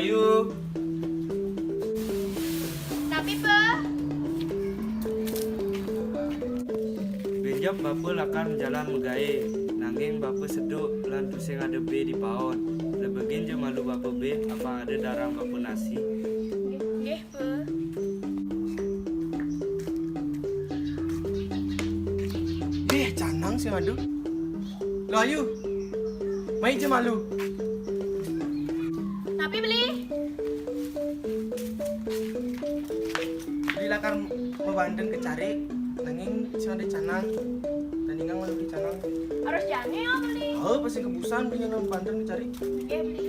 Ayu. Tapi pe, Bejab bapa lakan jalan megae. Nanging bapa seduk lan pusing ada be di paon. Lebegin je malu bapa be apa ada darang bapa nasi. nggih pe. Canang sih ngadu. Lo Ayu, main je malu. Tapi beli. Dilakan membandeng ke cari, nanging sih ada canang. Tandingan malu di canang. Harus jane ya beli. Oh pasti kebusan punya nang bandeng ke cari. Nggih beli.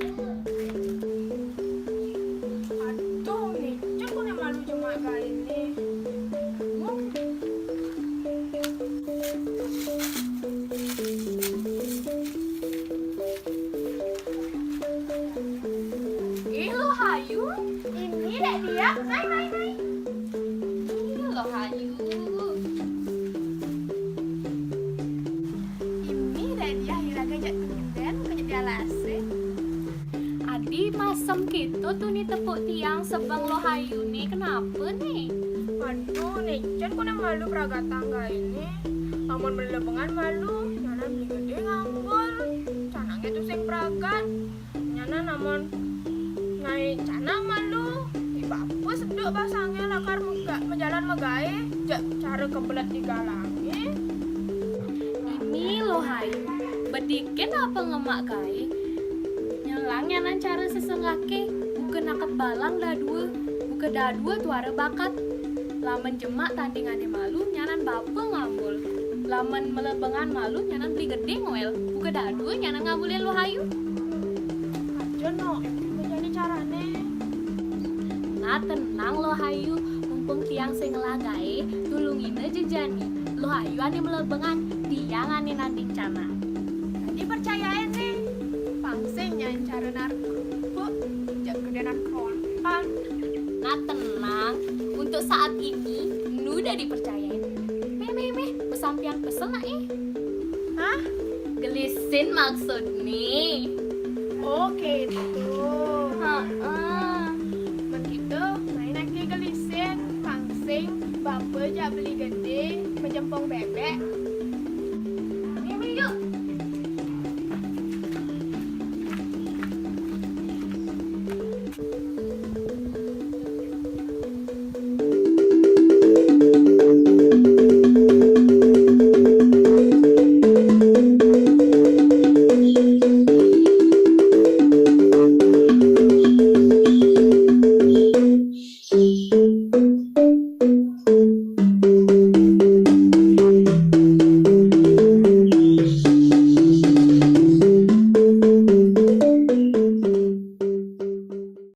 Aduh nih, cuma yang malu cuma kali ini. Lo Hayu, ini deh dia. Naik. Lo Hayu. Ini deh dia hiraga jak kinden kejak dia lase. Adi masem gitu tuh nih tepuk tiang sebang lo Hayu nih, kenapa nih? Aduh nih, Cen kok malu peraga tangga ini. Namun berlebengan malu, nyana beli gede nganggur. Canangnya tuh sing peragat. Nyana namun naik canang malu. Bapak seduk pasangnya lakar menjalan megae. Jak cara kebelet digalangi. Ini lo Hayu, bedikin apa ngemak kai? Nyelangnya nan cara sesengake, bukan nakep balang dah dua, bukan dah dua tuara bakat. Laman jemak tandingannya malu, nyanan bapa ngambul. Laman melebengan malu, nyanan beli gede ngoel, bukan dah dua nyanan ngambulin lo Hayu. Aja no, begini carane. Nah tenang lo Hayu, mumpung tiang sing ngelagai, tulungin aja jani. Lo Hayu ane melebengan, tiang ane nanding cana. Jadi percayain nih. Pangsing nyanyi cara narkoba, jak gede narkoba. Nah tenang, untuk saat ini nu udah dipercayain. Meh, pesampian pesen nak Hah? Gelisin maksud nih. Oke itu. Heeh. Begitu, main lagi gelisin, pangsing, bapak jak beli gede, menjempong bebek,